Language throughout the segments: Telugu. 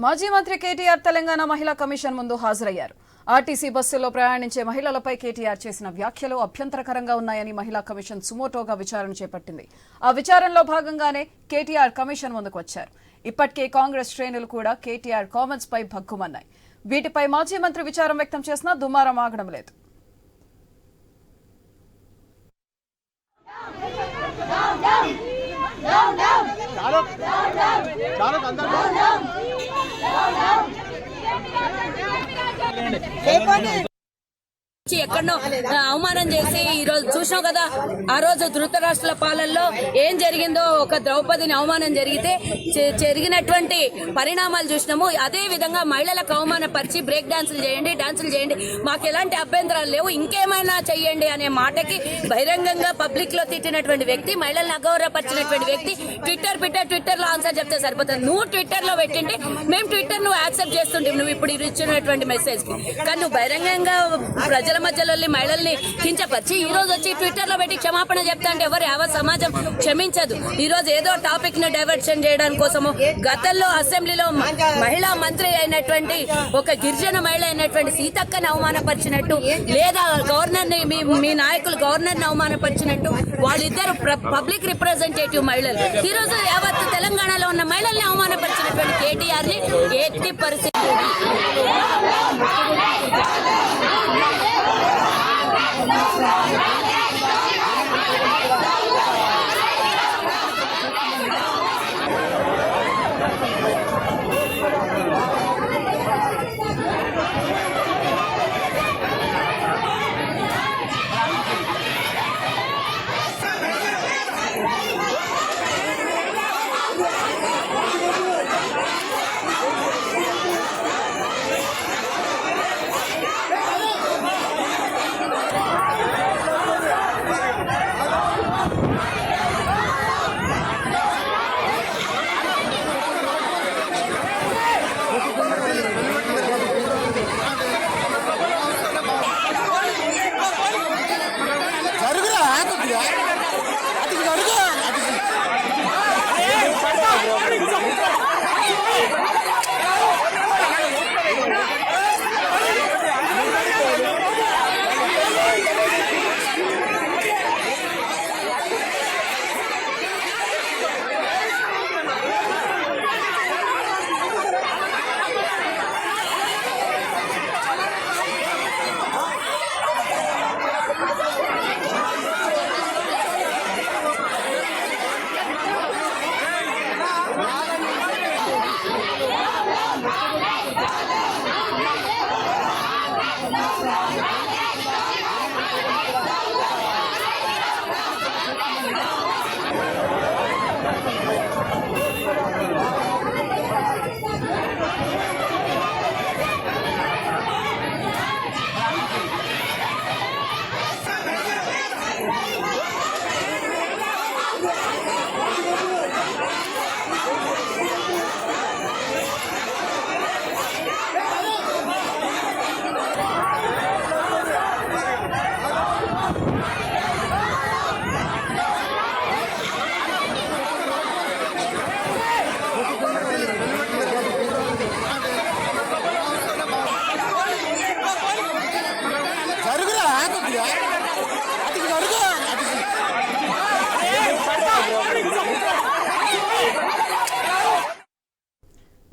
మాజీ మంత్రి కేటీఆర్ తెలంగాణ మహిళా కమిషన్ ముందు హాజరయ్యారు. ఆర్టీసీ బస్సుల్లో ప్రయాణించే మహిళలపై కేటీఆర్ చేసిన వ్యాఖ్యలు అభ్యంతరకరంగా ఉన్నాయని మహిళా కమిషన్ సుమోటోగా విచారణ చేపట్టింది. ఆ విచారణలో భాగంగానే కేటీఆర్ కమిషన్ ముందుకు వచ్చారు. ఇప్పటికే కాంగ్రెస్ శ్రేణులు కూడా కేటీఆర్ కామెంట్స్ పై భగ్గుమన్నాయి. వీటిపై మాజీ మంత్రి విచారం వ్యక్తం చేసినా దుమారం ఆగడం లేదు. ఎక్కడో అవమానం చేసి ఈ రోజు చూసాం కదా. ఆ రోజు ధృతరాష్ట్రాల పాలనలో ఏం జరిగిందో, ఒక ద్రౌపదిని అవమానం జరిగినటువంటి పరిణామాలు చూసినాము. అదే విధంగా మహిళలకు అవమానపరిచి బ్రేక్ డాన్సులు చేయండి, మాకు ఎలాంటి అభ్యంతరాలు లేవు, ఇంకేమైనా చెయ్యండి అనే మాటకి బహిరంగంగా పబ్లిక్ లో తిట్టినటువంటి వ్యక్తి, మహిళలను అగౌరవపరిచినటువంటి వ్యక్తి ట్విట్టర్ లో ఆన్సర్ చెప్తే సరిపోతుంది. నువ్వు ట్విట్టర్ లో పెట్టింటే మేము ట్విట్టర్ నువ్వు యాక్సెప్ట్ చేస్తుంటే నువ్వు ఇప్పుడు ఇచ్చినటువంటి మెసేజ్ కి, కానీ నువ్వు బహిరంగంగా ప్రజల మధ్యలో మహిళల్ని కించపరిచి ఈ రోజు వచ్చి ట్విట్టర్ లో పెట్టి క్షమాపణ చెప్తా అంటే ఎవరు యావత్ సమాజం క్షమించదు. ఈ రోజు ఏదో టాపిక్ ని డైవర్షన్ చేయడానికి కోసము గతంలో అసెంబ్లీలో మహిళా మంత్రి అయినటువంటి ఒక గిరిజన మహిళ అయినటువంటి సీతక్కని అవమానపరిచినట్టు, లేదా గవర్నర్ ని మీ నాయకులు గవర్నర్ ని అవమానపరిచినట్టు వాళ్ళిద్దరు పబ్లిక్ రిప్రజెంటేటివ్ మహిళలు ఈ రోజు యావత్ తెలంగాణలో ఉన్న మహిళల్ని అవమానపరిచినటువంటి కేటీఆర్ ని ఎట్టి పరిస్థితి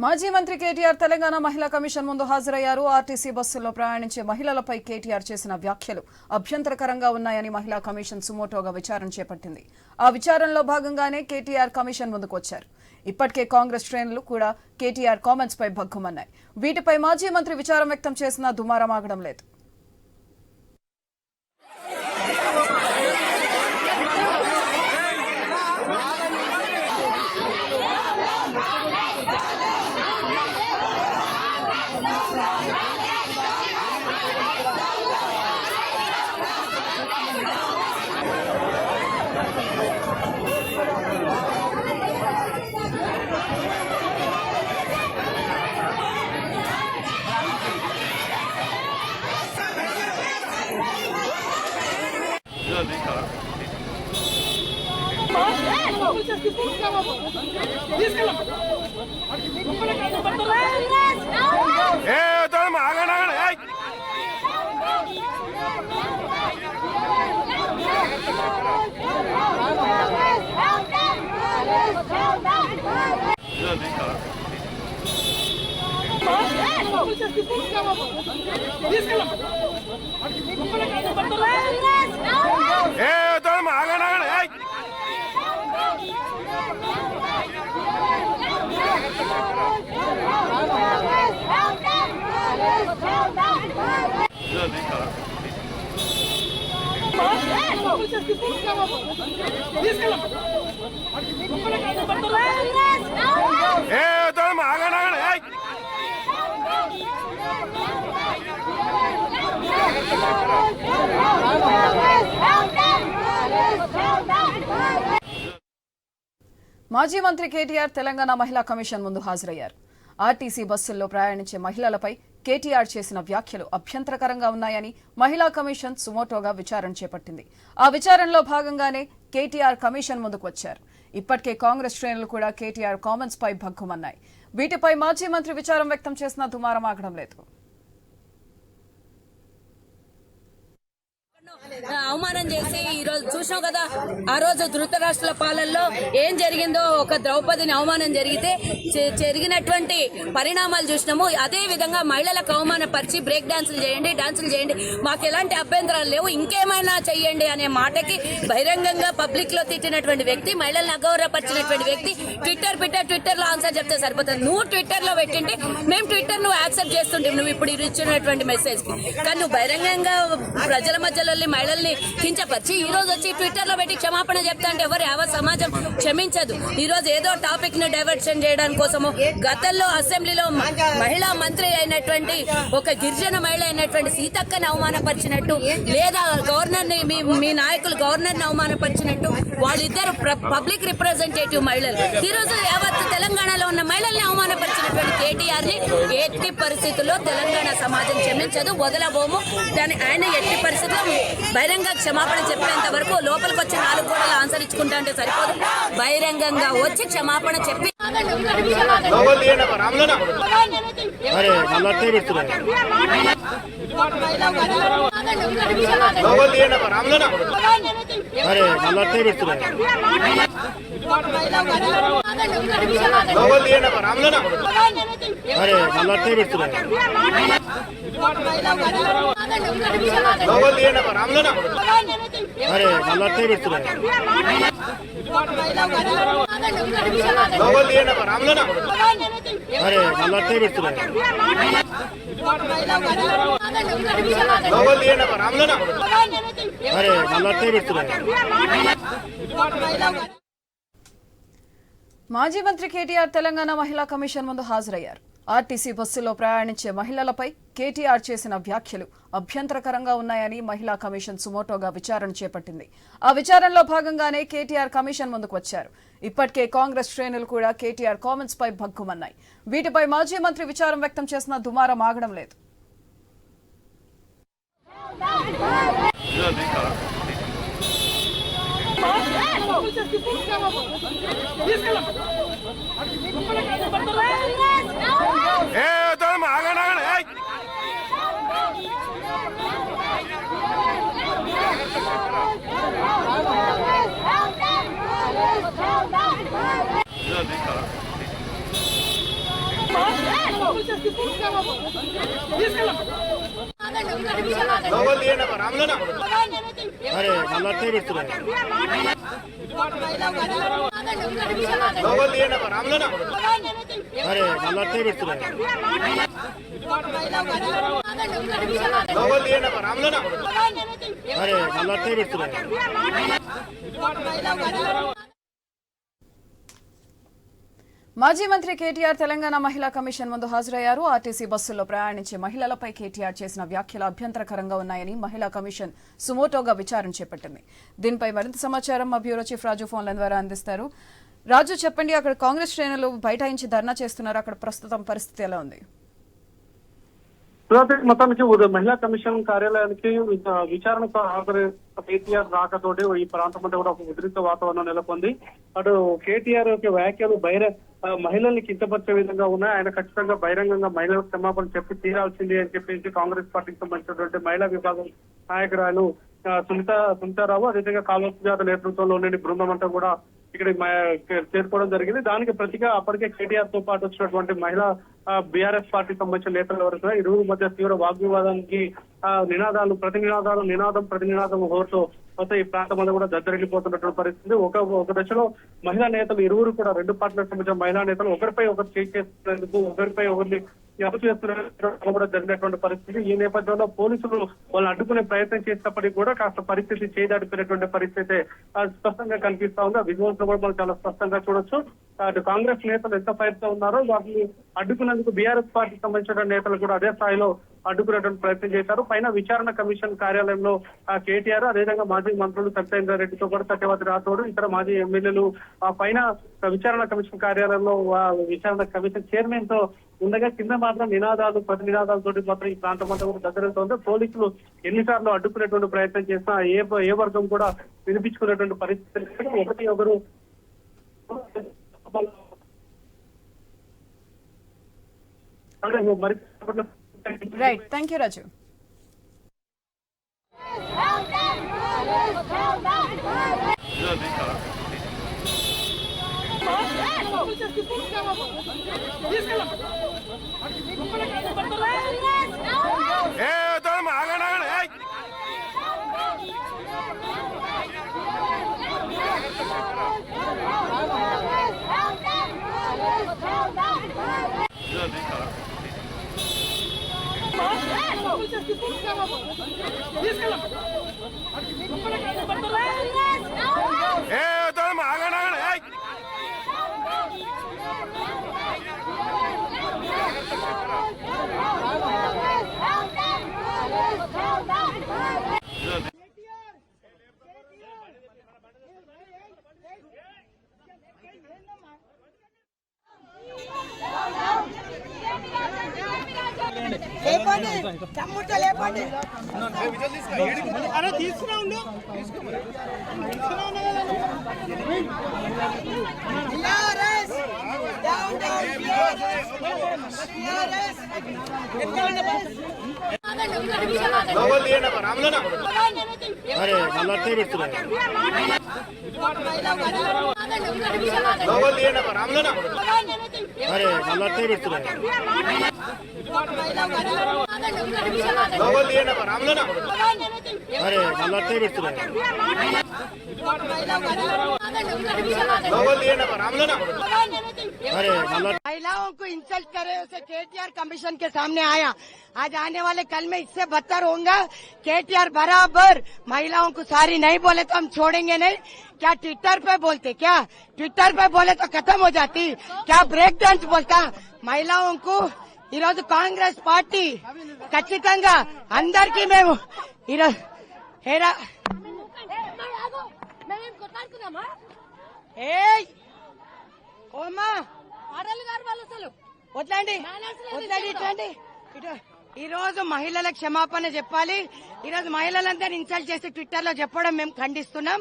మాజీ మంత్రి కేటీఆర్ తెలంగాణ మహిళా కమిషన్ ముందు హాజరయ్యారు. ఆర్టీసీ బస్సుల్లో ప్రయాణించే మహిళలపై కేటీఆర్ చేసిన వ్యాఖ్యలు అభ్యంతరకరంగా ఉన్నాయని మహిళా కమిషన్ సుమోటోగా విచారణ చేపట్టింది. ఆ విచారణలో భాగంగానే కేటీఆర్ కమిషన్ ముందుకు వచ్చారు. ఇప్పటికే కాంగ్రెస్ శ్రేణులు కూడా కేటీఆర్ కామెంట్స్ పై భగ్గుమన్నాయి. వీటిపై మాజీ మంత్రి విచారం వ్యక్తం చేసినా దుమారం ఆగడం లేదు. Não, vem cá. మాజీ మంత్రి కేటీఆర్ తెలంగాణ మహిళా కమిషన్ ముందు హాజరయ్యారు. ఆర్టీసీ బస్సుల్లో ప్రయాణించే మహిళలపై కేటీఆర్ చేసిన వ్యాఖ్యలు అభ్యంతరకరంగా ఉన్నాయని మహిళా కమిషన్ సుమోటోగా విచారణ చేపట్టింది. ఆ విచారణలో భాగంగానే కేటీఆర్ కమిషన్ ముందుకు వచ్చారు. ఇప్పటికే కాంగ్రెస్ శ్రేణులు కూడా కేటీఆర్ కామెంట్స్ పై భగ్గుమన్నాయి. వీటిపై మాజీ మంత్రి విచారం వ్యక్తం చేసినా దుమారం ఆగడం లేదు. అవమానం చేసి ఈ రోజు చూసాం కదా, ఆ రోజు ధృతరాష్ట్రాల పాలనలో ఏం జరిగిందో, ఒక ద్రౌపదిని అవమానం జరిగితే జరిగినటువంటి పరిణామాలు చూసినాము. అదే విధంగా మహిళలకు అవమానపరిచి బ్రేక్ డాన్సులు చేయండి, మాకు ఎలాంటి అభ్యంతరాలు లేవు, ఇంకేమైనా చెయ్యండి అనే మాటకి బహిరంగంగా పబ్లిక్ లో తిట్టినటువంటి వ్యక్తి, మహిళలను అగౌరవపరిచినటువంటి వ్యక్తి ట్విట్టర్ లో ఆన్సర్ చెప్తే సరిపోతుంది. నువ్వు ట్విట్టర్ లో పెట్టింటే మేము ట్విట్టర్ నువ్వు యాక్సెప్ట్ చేస్తుంటే నువ్వు ఇప్పుడు ఇచ్చినటువంటి మెసేజ్ కి, కానీ నువ్వు బహిరంగంగా ప్రజల మధ్యలో మహిళల్ని కించపరిచి ఈ రోజు వచ్చి ట్విట్టర్ లో పెట్టి క్షమాపణ చెప్తా అంటే ఎవరు యావత్ సమాజం క్షమించదు. ఈ రోజు ఏదో టాపిక్ ని డైవర్షన్ చేయడం కోసము గతంలో అసెంబ్లీలో మహిళా మంత్రి అయినటువంటి ఒక గిరిజన మహిళ అయినటువంటి సీతక్కని అవమానపరిచినట్టు, లేదా గవర్నర్ ని మీ నాయకులు గవర్నర్ ని అవమానపరిచినట్టు, వాళ్ళిద్దరు పబ్లిక్ రిప్రజెంటేటివ్ మహిళలు ఈ రోజు యావత్ తెలంగాణలో ఉన్న మహిళల్ని అవమానపరిచినటువంటి కేటీఆర్ ని ఎట్టి పరిస్థితుల్లో తెలంగాణ సమాజం క్షమించదు, వదలబోము. దాని ఆయన ఎట్టి పరిస్థితుల్లో బహిరంగ క్షమాపణ చెప్పేంత వరకు లోపలికి వచ్చి 4 గోడలు ఆన్సర్ ఇచ్చుకుంటా అంటే సరిపోదు. బహిరంగంగా వచ్చి క్షమాపణ చెప్పి మాజీ మంత్రి కేటీఆర్ తెలంగాణ మహిళా కమిషన్ ముందు హాజరయ్యారు. ఆర్టీసీ బస్సులో ప్రయాణించే మహిళలపై కేటీఆర్ చేసిన వ్యాఖ్యలు అభ్యంతరకరంగా ఉన్నాయని మహిళా కమిషన్ సుమోటోగా విచారణ చేపట్టింది. ఆ విచారణలో భాగంగానే కేటీఆర్ కమిషన్ ముందుకు వచ్చారు. ఇప్పటికే కాంగ్రెస్ శ్రేణులు కూడా కేటీఆర్ కామెంట్స్ పై భగ్గుమన్నాయి. వీటిపై మాజీ మంత్రి విచారం వ్యక్తం చేసినా దుమారం ఆగడం లేదు. మాజీ మంత్రి కేటీఆర్ తెలంగాణ మహిళా కమిషన్ ముందు హాజరయ్యారు. ఆర్టీసీ బస్సుల్లో ప్రయాణించే మహిళలపై కేటీఆర్ చేసిన వ్యాఖ్యలు అభ్యంతరకరంగా ఉన్నాయని మహిళా కమిషన్ సుమోటోగా విచారణ చేపట్టింది. దీనిపై మరింత సమాచారం మా బ్యూరో చీఫ్ రాజు ఫోన్ల ద్వారా అందిస్తారు. రాజు, చెప్పండి, అక్కడ కాంగ్రెస్ శ్రేణులు బైఠాయించి ధర్నా చేస్తున్నారు. అక్కడ ప్రస్తుతం పరిస్థితి ఎలా ఉంది? మొత్తానికి మహిళా కమిషన్ కార్యాలయానికి విచారణకు హాజరు కేటీఆర్ రాకతోటి ఈ ప్రాంతం అంటే కూడా ఒక ఉద్రిక్త వాతావరణం నెలకొంది. అటు కేటీఆర్ యొక్క వ్యాఖ్యలు మహిళల్ని కించపరిచే విధంగా ఉన్నాయి. ఆయన ఖచ్చితంగా బహిరంగంగా మహిళలకు క్షమాపణ చెప్పి తీరాల్సింది అని చెప్పేసి కాంగ్రెస్ పార్టీకి సంబంధించినటువంటి మహిళా విభాగం నాయకురాలు సునీతారావు, అదేవిధంగా కాళోజీ జాదవ్ నేతృత్వంలోని బృందం అంతా కూడా ఇక్కడ చేరుకోవడం జరిగింది. దానికి ప్రతిగా అప్పటికే కేటీఆర్ తో పాటు వచ్చినటువంటి మహిళా బీఆర్ఎస్ పార్టీకి సంబంధించిన నేతల వరకు ఇరువురు మధ్య తీవ్ర వాగ్వివాదానికి నినాదం ప్రతి నినాదం హోరుతో మొత్తం ఈ ప్రాంతం అంతా కూడా దద్దరిల్లిపోతున్నటువంటి పరిస్థితి. ఒక దశలో మహిళా నేతలు ఇరువురు కూడా రెండు పార్టీలకు సంబంధించిన మహిళా నేతలు ఒకరిపై ఒకరు చేసేందుకు ఒకరిపై ఒకరిని అపచేస్తున్న కూడా జరిగినటువంటి పరిస్థితి. ఈ నేపథ్యంలో పోలీసులు వాళ్ళు అడ్డుకునే ప్రయత్నం చేసినప్పటికీ కూడా కాస్త పరిస్థితి చేదాడిపోయినటువంటి పరిస్థితి స్పష్టంగా కనిపిస్తా ఉంది. ఆ విజువల్స్ కూడా మనం చాలా స్పష్టంగా చూడొచ్చు. అటు కాంగ్రెస్ నేతలు ఎంత ఫైర్ తో ఉన్నారో వాటిని అడ్డుకునేందుకు బీఆర్ఎస్ పార్టీకి సంబంధించిన నేతలు కూడా అదే స్థాయిలో అడ్డుకునేటువంటి ప్రయత్నం చేశారు. పైన విచారణ కమిషన్ కార్యాలయంలో కేటీఆర్, అదేవిధంగా మాజీ మంత్రులు సత్యేంద్ర రెడ్డితో కూడా సత్యవతి రాథోడ్, ఇతర మాజీ ఎమ్మెల్యేలు పైన విచారణ కమిషన్ కార్యాలయంలో విచారణ కమిషన్ చైర్మన్ తో ఉండగా కింద మాత్రం ప్రతి నినాదాలతోటి మాత్రం ఈ ప్రాంతం అంతా కూడా దగ్గరవుతోంది. పోలీసులు ఎన్నిసార్లు అడ్డుకునేటువంటి ప్రయత్నం చేసినా ఏ వర్గం కూడా వినిపించుకునేటువంటి పరిస్థితి ఒకరు మరి రైట్. థ్యాంక్ యూ రాజు. महिलाओं को इंसल्ट करे उसे केटीआर कमीशन के सामने आया। आज आने वाले कल में इससे बदतर होगा। केटीआर बराबर महिलाओं को सारी नहीं बोले तो हम छोड़ेंगे नहीं। क्या ट्विटर पे बोलते, क्या ट्विटर पे बोले तो खत्म हो जाती, क्या ब्रेक डांस बोलता महिलाओं को। ఈరోజు కాంగ్రెస్ పార్టీ ఖచ్చితంగా అందరికీ మేము వద్దండి ఈ రోజు మహిళలకు క్షమాపణ చెప్పాలి. ఈ రోజు మహిళలందరినీ ఇన్సల్ట్ చేసి ట్విట్టర్ లో చెప్పడం మేము ఖండిస్తున్నాం.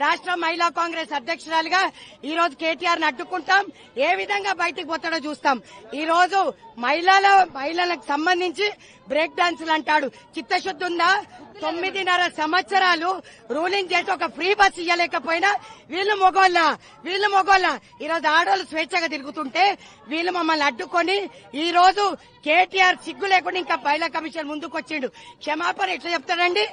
రాష్ట్ర మహిళా కాంగ్రెస్ అధ్యక్షురాలుగా ఈ రోజు కేటీఆర్ ని అడ్డుకుంటాం. ఏ విధంగా బయటికి పోతాడో చూస్తాం. ఈ రోజు మహిళలకు సంబంధించి బ్రేక్ డాన్సులు అంటాడు. చిత్తశుద్ధి ఉందా? 9.5 సంవత్సరాలు రూలింగ్ చేసి ఒక ఫ్రీ బస్ ఇవ్వలేకపోయినా వీళ్ళు మొగోళ్ళ ఈ రోజు ఆడవాళ్ళు స్వేచ్ఛగా తిరుగుతుంటే వీళ్ళు మమ్మల్ని అడ్డుకొని ఈ రోజు కేటీఆర్ సిగ్గు లేకుండా ఇంకా మహిళా కమిషన్ ముందుకు వచ్చిండు. క్షమాపణ ఎట్లా చెప్తాడండి?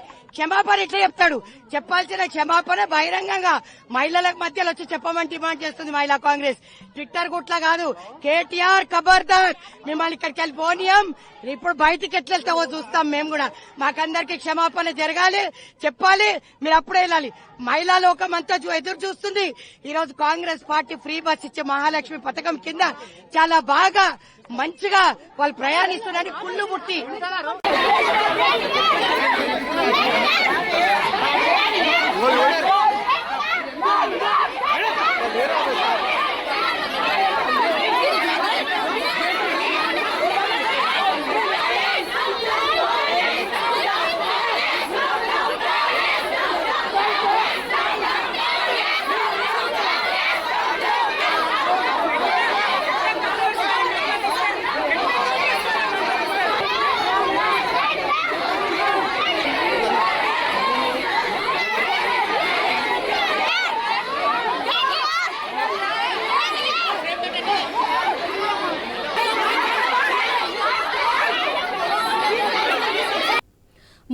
చెప్పాల్సిన క్షమాపణ బహిరంగంగా మహిళల మధ్యలో వచ్చి చెప్పమని డిమాండ్ చేస్తుంది మహిళా కాంగ్రెస్. ట్విట్టర్ గుట్లా కాదు. కేటీఆర్ ఖబర్దార్, మిమ్మల్ని ఇక్కడికి వెళ్ళి పోనీయం. ఇప్పుడు బయటికి ఎట్లా వెళ్తావో చూస్తాం మేము కూడా. మాకందరికి క్షమాపణ జరగాలి, చెప్పాలి, మీరు అప్పుడే వెళ్ళాలి. మహిళా లోకం అంతా ఎదురు చూస్తుంది. ఈ రోజు కాంగ్రెస్ పార్టీ ఫ్రీ బస్ ఇచ్చే మహాలక్ష్మి పథకం కింద చాలా బాగా మంచిగా వాళ్ళు ప్రయాణిస్తున్నారని కుళ్ళు పుట్టి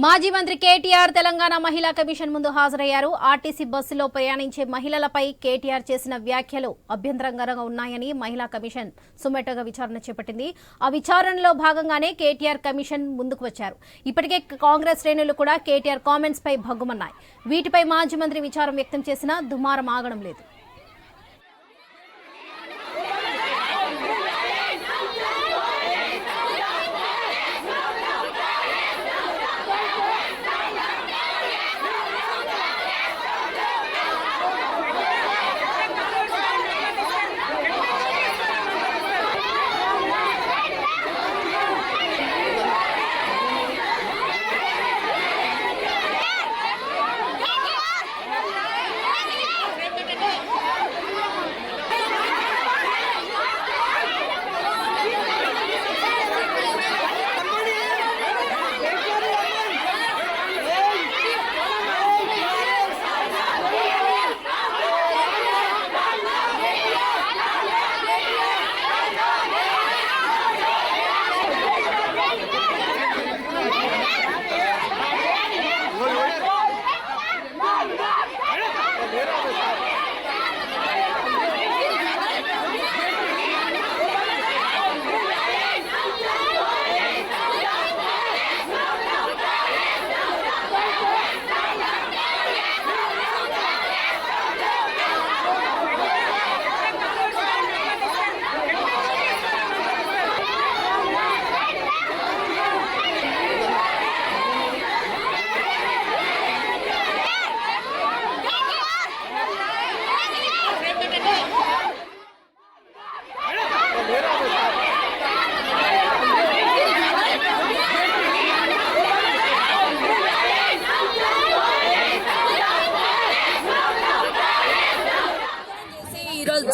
మాజీ మంత్రి కేటీఆర్ తెలంగాణ మహిళా కమిషన్ ముందు హాజరయ్యారు. ఆర్టీసీ బస్సులో ప్రయాణించే మహిళలపై కేటీఆర్ చేసిన వ్యాఖ్యలు అభ్యంతరకరంగా ఉన్నాయని మహిళా కమిషన్ సుమోటోగా విచారణ చేపట్టింది. ఆ విచారణలో భాగంగానే కేటీఆర్ కమిషన్ ముందుకు వచ్చారు. ఇప్పటికే కాంగ్రెస్ శ్రేణులు కూడా కేటీఆర్ కామెంట్స్ పై భగ్గుమన్నాయి. వీటిపై మాజీ మంత్రి విచారం వ్యక్తం చేసినా దుమారం ఆగడం లేదు.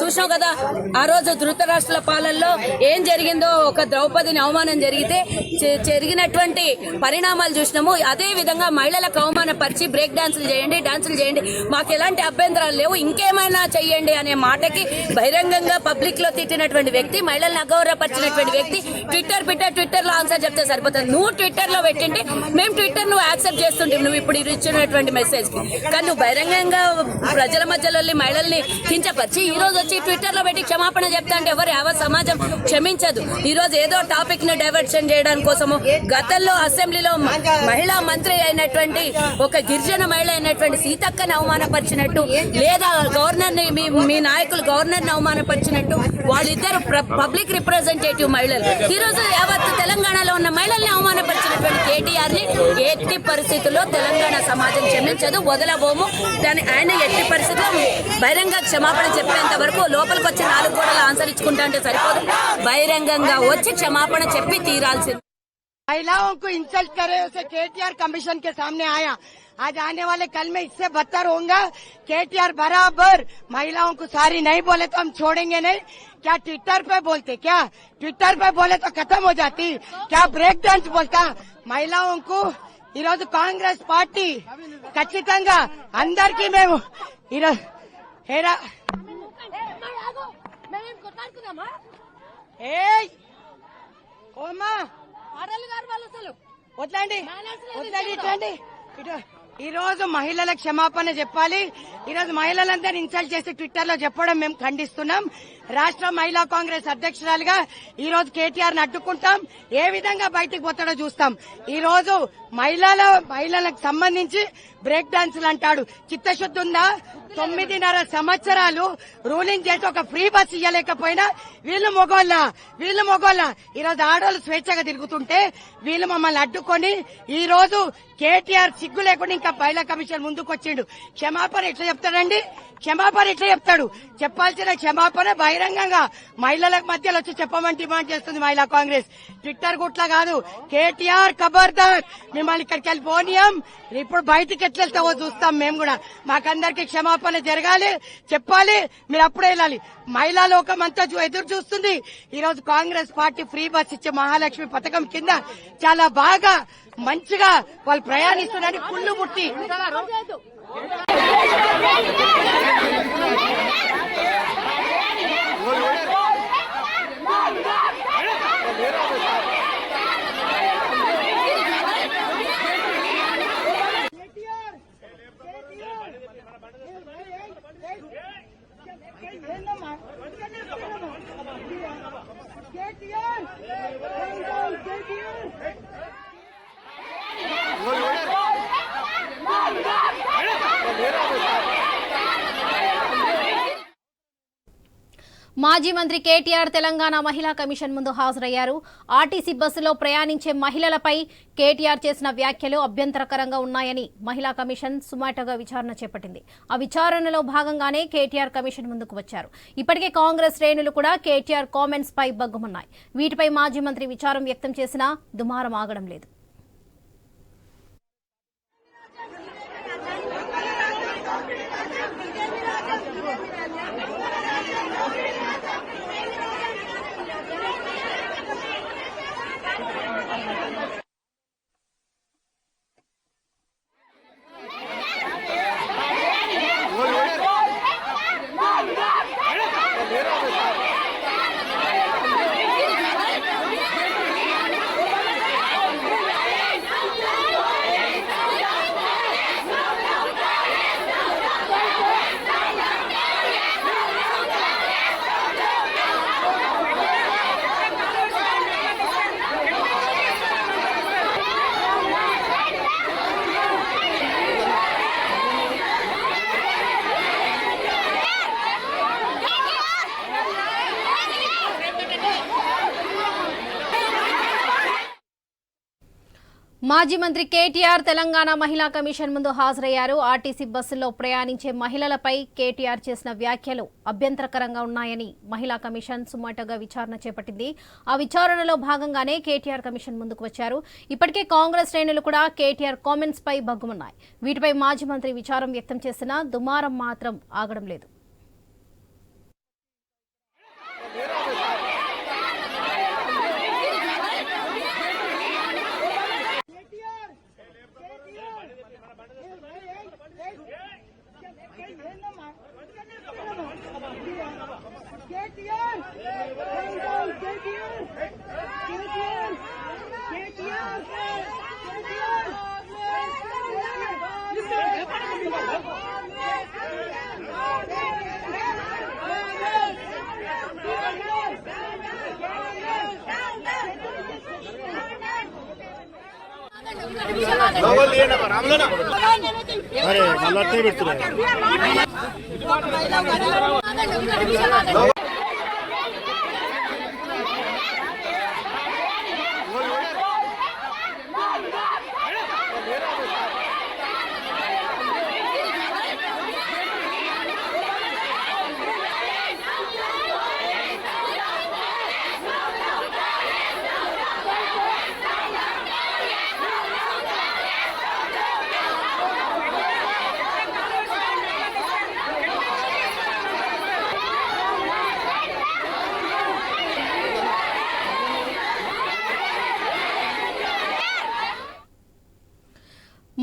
చూసాం కదా, ఆ రోజు ధృతరాష్ట్రాల పాలనలో ఏం జరిగిందో, ఒక ద్రౌపదిని అవమానం జరిగినటువంటి పరిణామాలు చూసినాము. అదే విధంగా మహిళలకు అవమానపరిచి బ్రేక్ డాన్సులు చేయండి, మాకు ఎలాంటి అభ్యంతరాలు లేవు, ఇంకేమైనా చెయ్యండి అనే మాటకి బహిరంగంగా పబ్లిక్ లో తిట్టినటువంటి వ్యక్తి, మహిళలను అగౌరవపరిచినటువంటి వ్యక్తి ట్విట్టర్ లో ఆన్సర్ చెప్తే సరిపోతుంది. నువ్వు ట్విట్టర్ లో పెట్టింటే మేము ట్విట్టర్ నువ్వు యాక్సెప్ట్ చేస్తుంటే నువ్వు ఇప్పుడు ఇచ్చినటువంటి మెసేజ్ కి, కానీ నువ్వు బహిరంగంగా ప్రజల మధ్యలో మహిళల్ని కించపరిచి ఈ రోజు వచ్చి ట్విట్టర్ లో పెట్టి క్షమాపణ చెప్తా అంటే ఎవరు యావత్ సమాజం క్షమించదు. ఈ రోజు ఏదో టాపిక్ ని డైవర్షన్ చేయడం కోసము గతంలో అసెంబ్లీలో మహిళా మంత్రి అయినటువంటి ఒక గిరిజన మహిళ అయినటువంటి సీతక్కని అవమానపరిచినట్టు, లేదా గవర్నర్ ని మీ నాయకులు గవర్నర్ ని అవమానపరిచినట్టు, వాళ్ళిద్దరు పబ్లిక్ రిప్రజెంటేటివ్ మహిళలు ఈ రోజు యావత్ తెలంగాణలో ఉన్న మహిళల్ని అవమానపరిచినటువంటి కేటీఆర్ ని ఎట్టి పరిస్థితుల్లో తెలంగాణ సమాజం క్షమించదు, వదలబోము. ఆయన ఎట్టి పరిస్థితుల్లో బహిరంగ క్షమాపణ చెప్పేంత వరకు లోపలికి వచ్చి 4 గోడలు ఆన్సర్ ఇచ్చుకుంటా అంటే సరిపోదు, బహిరంగంగా వచ్చి క్షమాపణ చెప్పి తీరాల్సింది. महिलाओं को इंसल्ट करे उसे केटीआर कमीशन के सामने आया। आज आने वाले कल में इससे बदतर होगा। केटीआर बराबर महिलाओं को सारी नहीं बोले तो हम छोड़ेंगे नहीं। क्या ट्विटर पे बोलते, क्या ट्विटर पे बोले तो खत्म हो जाती, क्या ब्रेक डांस बोलता। महिलाओं को ఈరోజు కాంగ్రెస్ పార్టీ ఖచ్చితంగా అందరికీ మేము వద్దండి ఈ రోజు మహిళలకు క్షమాపణ చెప్పాలి. ఈ రోజు మహిళలందరినీ ఇన్సల్ట్ చేసి ట్విట్టర్ లో చెప్పడం మేము ఖండిస్తున్నాం. రాష్ట్ర మహిళా కాంగ్రెస్ అధ్యక్షురాలుగా ఈ రోజు కేటీఆర్ ని అడ్డుకుంటాం. ఏ విధంగా బయటకు పోతాడో చూస్తాం. ఈ రోజు మహిళలకు సంబంధించి బ్రేక్ డాన్సులు అంటాడు. చిత్తశుద్ధి ఉందా? 9.5 సంవత్సరాలు రూలింగ్ చేసి ఒక ఫ్రీ బస్ ఇవ్వలేకపోయినా వీళ్ళు మొగోళ్ళ ఈ రోజు ఆడవాళ్ళు స్వేచ్ఛగా తిరుగుతుంటే వీళ్ళు మమ్మల్ని అడ్డుకొని ఈ రోజు కేటీఆర్ సిగ్గు లేకుండా ఇంకా మహిళా కమిషన్ ముందుకు వచ్చిండు. క్షమాపణ ఎట్లా చెప్తాడండి? చెప్పాల్సిన క్షమాపణ బహిరంగంగా మహిళల మధ్యలో వచ్చి చెప్పమని డిమాండ్ చేస్తుంది మహిళా కాంగ్రెస్. ట్విట్టర్ గుట్లా కాదు. కేటీఆర్ ఖబర్దార్, మిమ్మల్ని ఇక్కడికి వెళ్ళి పోనీయం. ఇప్పుడు బయటికి ఎట్లా వెళ్తావో చూస్తాం మేము కూడా. మాకందరికి క్షమాపణ జరగాలి, చెప్పాలి, మీరు అప్పుడే వెళ్ళాలి. మహిళా లోకం అంతా ఎదురు చూస్తుంది. ఈ రోజు కాంగ్రెస్ పార్టీ ఫ్రీ బస్ ఇచ్చే మహాలక్ష్మి పథకం కింద చాలా బాగా మంచిగా వాళ్ళు ప్రయాణిస్తున్నారని కుళ్ళు ముట్టి మాజీ మంత్రి కేటీఆర్ తెలంగాణ మహిళా కమిషన్ ముందు హాజరయ్యారు. ఆర్టీసీ బస్సులో ప్రయాణించే మహిళలపై కేటీఆర్ చేసిన వ్యాఖ్యలు అభ్యంతరకరంగా ఉన్నాయని మహిళా కమిషన్ సుమాటోగా విచారణ చేపట్టింది. ఆ విచారణలో భాగంగానే కేటీఆర్ కమిషన్ ముందుకు వచ్చారు. ఇప్పటికే కాంగ్రెస్ శ్రేణులు కూడా కేటీఆర్ కామెంట్స్ పై బగ్గుమన్నాయి. వీటిపై మాజీ మంత్రి విచారం వ్యక్తం చేసినా దుమారం ఆగడం లేదు. మాజీ మంత్రి కేటీఆర్ తెలంగాణ మహిళా కమిషన్ ముందు హాజరయ్యారు. ఆర్టీసీ బస్సుల్లో ప్రయాణించే మహిళలపై కేటీఆర్ చేసిన వ్యాఖ్యలు అభ్యంతరకరంగా ఉన్నాయని మహిళా కమిషన్ సుమాటోగా విచారణ చేపట్టింది. ఆ విచారణలో భాగంగానే కేటీఆర్ కమిషన్ ముందుకు వచ్చారు. ఇప్పటికే కాంగ్రెస్ శ్రేణులు కూడా కేటీఆర్ కామెంట్స్ పై బగ్గుమన్నాయి. వీటిపై మాజీ మంత్రి విచారం వ్యక్తం చేసినా దుమారం మాత్రం ఆగడం లేదు. अरे मला ते भेटतो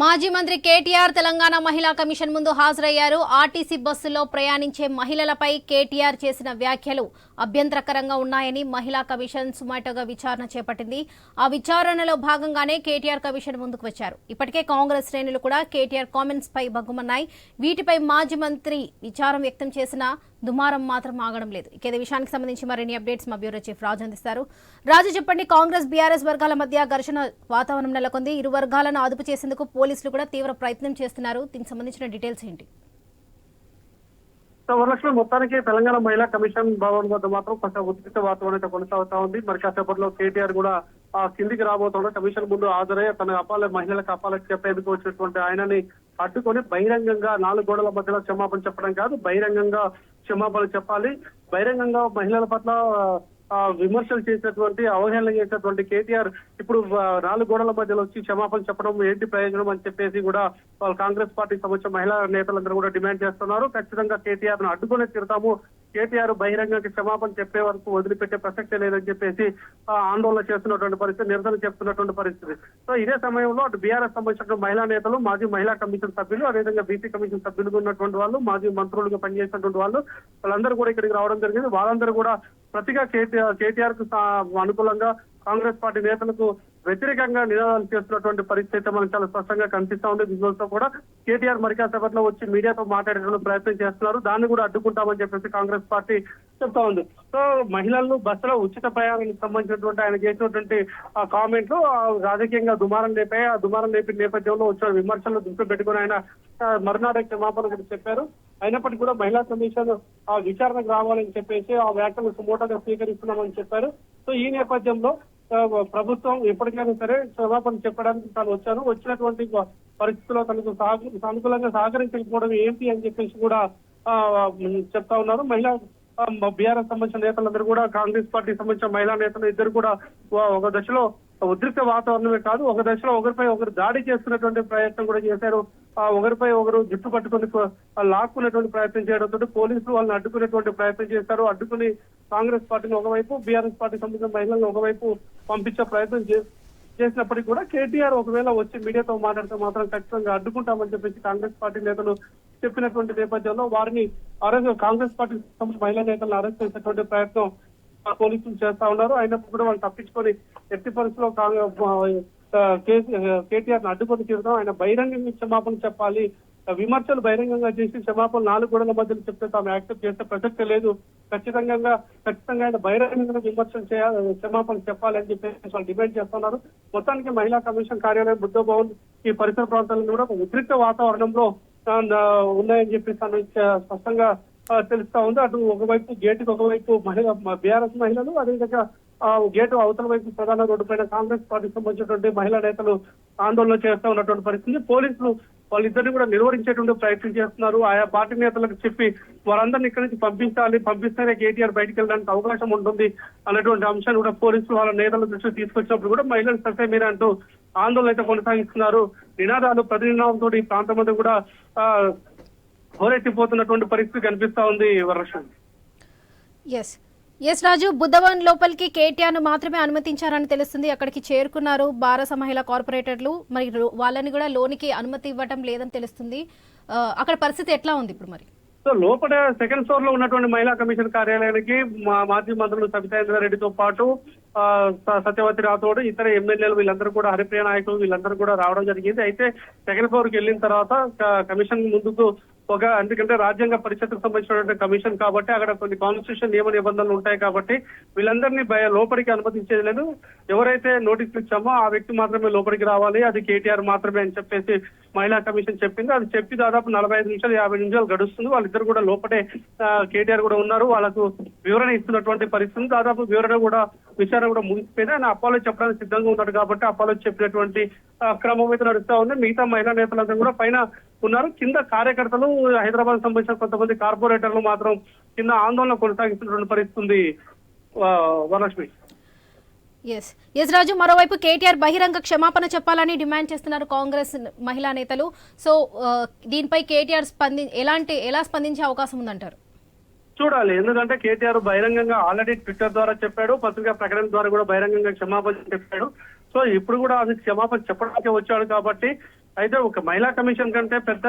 మాజీ మంత్రి కేటీఆర్ తెలంగాణ మహిళా కమిషన్ ముందు హాజరయ్యారు. ఆర్టీసీ బస్సులో ప్రయాణించే మహిళలపై కేటీఆర్ చేసిన వ్యాఖ్యలు అభ్యంతరకరంగా ఉన్నాయని మహిళా కమిషన్ సుమాటోగా విచారణ చేపట్టింది. ఆ విచారణలో భాగంగానే కేటీఆర్ కమిషన్ ముందుకు వచ్చారు. ఇప్పటికే కాంగ్రెస్ శ్రేణులు కూడా కేటీఆర్ కామెంట్స్ పై బగ్గుమన్నాయి. వీటిపై మాజీ మంత్రి విచారం వ్యక్తం చేసినా దుమారం మాత్రం ఆగడం లేదు. ఇదే విషయానికి సంబంధించి మరిన్ని అప్డేట్స్ మా బ్యూరో చీఫ్ రాజు అందిస్తారు. రాజు, చెప్పండి, కాంగ్రెస్ బీఆర్ఎస్ వర్గాల మధ్య ఘర్షణ వాతావరణం నెలకొంది. ఇరు వర్గాలను అదుపు చేసేందుకు పోలీసులు కూడా తీవ్ర ప్రయత్నం చేస్తున్నారు. దీనికి సంబంధించిన డీటెయిల్స్ ఏంటి? వరలక్ష్మి, మొత్తానికి తెలంగాణ మహిళా కమిషన్ భవన్ వద్ద మాత్రం కొంచెం ఉద్రిక్త వాతావరణం కొనసాగుతా ఉంది. మరి కాసేపట్లో కేటీఆర్ కూడా కిందికి రాబోతుండగా కమిషన్ ముందు హాజరై తన మహిళలకు అపాలకు చెప్పేందుకు వచ్చినటువంటి ఆయనని అడ్డుకొని బహిరంగంగా 4 గోడల మధ్యలో క్షమాపణ చెప్పడం కాదు, బహిరంగంగా క్షమాపణ చెప్పాలి. బహిరంగంగా మహిళల పట్ల విమర్శలు చేసినటువంటి, అవహేళన చేసినటువంటి కేటీఆర్ ఇప్పుడు 4 గోడల మధ్యలో వచ్చి క్షమాపణ చెప్పడం ఏంటి ప్రయోజనం అని చెప్పేసి కూడా వాళ్ళు కాంగ్రెస్ పార్టీ సంబంధించిన మహిళా నేతలందరూ కూడా డిమాండ్ చేస్తున్నారు. ఖచ్చితంగా కేటీఆర్ ను అడ్డుకునే తిడతాము, కేటీఆర్ బహిరంగంగా క్షమాపణ చెప్పే వరకు వదిలిపెట్టే ప్రసక్తే లేదని చెప్పేసి ఆందోళన చేస్తున్నటువంటి పరిస్థితి, నిరసన చెప్తున్నటువంటి పరిస్థితి. సో ఇదే సమయంలో అటు బీఆర్ఎస్ సంబంధించిన మహిళా నేతలు, మాజీ మహిళా కమిషన్ సభ్యులు, అదేవిధంగా బీసీ కమిషన్ సభ్యులుగా ఉన్నటువంటి వాళ్ళు, మాజీ మంత్రులుగా పనిచేసినటువంటి వాళ్ళు, వాళ్ళందరూ కూడా ఇక్కడికి రావడం జరిగింది. వాళ్ళందరూ కూడా ప్రతిగా కేటీఆర్ కు అనుకూలంగా కాంగ్రెస్ పార్టీ నేతలకు వ్యతిరేకంగా నినాదాలు చేస్తున్నటువంటి పరిస్థితి మనకు చాలా స్పష్టంగా కనిపిస్తా ఉంది. విజువల్స్ తో కూడా కేటీఆర్ మరి కాసేపట్లో వచ్చి మీడియాతో మాట్లాడేటువంటి ప్రయత్నం చేస్తున్నారు. దాన్ని కూడా అడ్డుకుంటామని చెప్పేసి కాంగ్రెస్ పార్టీ చెప్తా ఉంది. సో మహిళలు బస్సులో ఉచిత ప్రయాణానికి సంబంధించినటువంటి ఆయన చేసినటువంటి ఆ కామెంట్లు రాజకీయంగా దుమారం లేపాయి. ఆ దుమారం లేపిన నేపథ్యంలో వచ్చిన విమర్శలను దృష్టి పెట్టుకుని ఆయన మరునాడే క్షమాపణ కూడా చెప్పారు. అయినప్పటికీ కూడా మహిళా కమిషన్ ఆ విచారణకు రావాలని చెప్పేసి ఆ వ్యాఖ్యలు సుమోటోగా స్వీకరిస్తున్నామని చెప్పారు. సో ఈ నేపథ్యంలో ప్రభుత్వం ఎప్పటికైనా సరే క్షమాపణ చెప్పడానికి తాను వచ్చినటువంటి పరిస్థితుల్లో తనకు సానుకూలంగా సహకరించకపోవడం ఏంటి అని చెప్పేసి కూడా చెప్తా ఉన్నారు. మహిళా బీఆర్ఎస్ సంబంధించిన నేతలందరూ కూడా కాంగ్రెస్ పార్టీకి సంబంధించిన మహిళా నేతలు ఇద్దరు కూడా ఒక దశలో ఉద్రిక్త వాతావరణమే కాదు, ఒక దశలో ఒకరిపై ఒకరు దాడి చేస్తున్నటువంటి ప్రయత్నం కూడా చేశారు. ఒకరిపై ఒకరు జుట్టు పట్టుకుని లాక్కునేటువంటి ప్రయత్నం చేయడంతో పోలీసులు వాళ్ళని అడ్డుకునేటువంటి ప్రయత్నం చేశారు. అడ్డుకుని కాంగ్రెస్ పార్టీని ఒకవైపు, బీఆర్ఎస్ పార్టీకి సంబంధించిన మహిళలను ఒకవైపు పంపించే ప్రయత్నం చేసినప్పటికీ కూడా కేటీఆర్ ఒకవేళ వచ్చి మీడియాతో మాట్లాడితే మాత్రం ఖచ్చితంగా అడ్డుకుంటామని చెప్పేసి కాంగ్రెస్ పార్టీ నేతలు చెప్పినటువంటి నేపథ్యంలో వారిని కాంగ్రెస్ పార్టీ సంబంధించిన మహిళా నేతలను అరెస్ట్ చేసేటువంటి ప్రయత్నం పోలీసులు చేస్తా ఉన్నారు. అయినప్పుడు కూడా వాళ్ళు తప్పించుకొని ఎట్టి పరిస్థితుల్లో కేటీఆర్ ను అడ్డుకొని తీరుతాం, ఆయన బహిరంగంగా క్షమాపణ చెప్పాలి, విమర్శలు బహిరంగంగా చేసి క్షమాపణ 4 గోడల మధ్యలో చెప్తే తాము యాక్సెప్ట్ చేసే ప్రసక్తే లేదు, ఖచ్చితంగా ఆయన బహిరంగంగా విమర్శలు చేయాలి, క్షమాపణ చెప్పాలి అని చెప్పేసి వాళ్ళు డిమాండ్ చేస్తున్నారు. మొత్తానికి మహిళా కమిషన్ కార్యాలయం, బుద్ధ భవన్ ఈ పరిసర ప్రాంతాలను కూడా ఉద్రిక్త వాతావరణంలో ఉన్నాయని చెప్పేసి స్పష్టంగా తెలుస్తా ఉంది. అటు ఒకవైపు గేటుకు ఒకవైపు బీఆర్ఎస్ మహిళలు, అదేవిధంగా గేటు అవతల వైపు ప్రధాన రోడ్డు పైన కాంగ్రెస్ పార్టీకి సంబంధించినటువంటి మహిళా నేతలు ఆందోళన చేస్తూ ఉన్నటువంటి పరిస్థితి. పోలీసులు వాళ్ళిద్దరిని కూడా నిర్వహించేటువంటి ప్రయత్నం చేస్తున్నారు. ఆయా పార్టీ నేతలకు చెప్పి వారందరినీ ఇక్కడి నుంచి పంపిస్తేనే కేటీఆర్ బయటకు వెళ్ళడానికి అవకాశం ఉంటుంది అన్నటువంటి అంశాన్ని కూడా పోలీసులు వాళ్ళ నేతల దృష్టికి తీసుకొచ్చినప్పుడు కూడా మహిళలు సరే మీరు అంటూ ఆందోళన అయితే కొనసాగిస్తున్నారు. నినాదాలు ప్రతినినాదంతో ఈ ప్రాంతం అంతా కూడా హోరెత్తిపోతున్నటువంటి పరిస్థితి కనిపిస్తా ఉంది. వర్షం ఎస్ రాజు, బుద్ధవన్ లోపలికి కేటీఆర్ ను మాత్రమే అనుమతించారని తెలుస్తుంది. అక్కడికి చేరుకున్నారు బారస మహిళా కార్పొరేటర్లు, మరి వాళ్ళని కూడా లోనికి అనుమతి ఇవ్వటం లేదని తెలుస్తుంది. అక్కడ పరిస్థితి ఎట్లా ఉంది ఇప్పుడు మరి? సో లోపల సెకండ్ ఫ్లోర్ లో ఉన్నటువంటి మహిళా కమిషన్ కార్యాలయానికి మాజీ మంత్రులు సబితా రెడ్డితో పాటు సత్యవతి రాథోడ్, ఇతర ఎమ్మెల్యేలు వీళ్ళందరూ కూడా, హరిప్రియ నాయకులు వీళ్ళందరూ కూడా రావడం జరిగింది. అయితే సెకండ్ ఫ్లోర్ కి వెళ్ళిన తర్వాత కమిషన్ ముందుకు ఎందుకంటే రాజ్యాంగ పరిషత్కు సంబంధించినటువంటి కమిషన్ కాబట్టి అక్కడ కొన్ని కాన్స్టిట్యూషన్ నియమ నిబంధనలు ఉంటాయి కాబట్టి వీళ్ళందరినీ లోపలికి అనుమతించేది లేదు. ఎవరైతే నోటీసులు ఇచ్చామో ఆ వ్యక్తి మాత్రమే లోపలికి రావాలి, అది కేటీఆర్ మాత్రమే అని చెప్పేసి మహిళా కమిషన్ చెప్పింది. అది చెప్పి దాదాపు 45 నిమిషాలు 50 నిమిషాలు గడుస్తుంది. వాళ్ళిద్దరు కూడా లోపలే కేటీఆర్ కూడా ఉన్నారు. వాళ్ళకు వివరణ ఇస్తున్నటువంటి పరిస్థితి. దాదాపు విచారణ కూడా ముగిసిపోయింది. ఆయన అపాలజీ చెప్పడానికి సిద్ధంగా ఉన్నాడు కాబట్టి అపాలజీ చెప్పినటువంటి క్రమం అయితే నడుస్తా ఉంది. మిగతా మహిళా నేతలందరూ కూడా పైన ఉన్నారు. కింద కార్యకర్తలు, హైదరాబాద్ సంబంధించిన కొంతమంది కార్పొరేటర్లు మాత్రం కింద ఆందోళన కొనసాగిస్తున్నటువంటి పరిస్థితి ఉంది. వరలక్ష్మి. ఎస్ రాజు, మరోవైపు కేటీఆర్ బహిరంగ క్షమాపణ చెప్పాలని డిమాండ్ చేస్తున్నారు కాంగ్రెస్ మహిళా నేతలు. సో దీనిపై కేటీఆర్ ఎలా స్పందించే అవకాశం ఉందంటారు? చూడాలి, ఎందుకంటే కేటీఆర్ బహిరంగంగా ఆల్రెడీ ట్విట్టర్ ద్వారా చెప్పాడు, పత్రికా ప్రకటన ద్వారా కూడా బహిరంగంగా క్షమాపణ చెప్పాడు. సో ఇప్పుడు కూడా అది క్షమాపణ చెప్పడానికి వచ్చాడు కాబట్టి, అయితే ఒక మహిళా కమిషన్ కంటే పెద్ద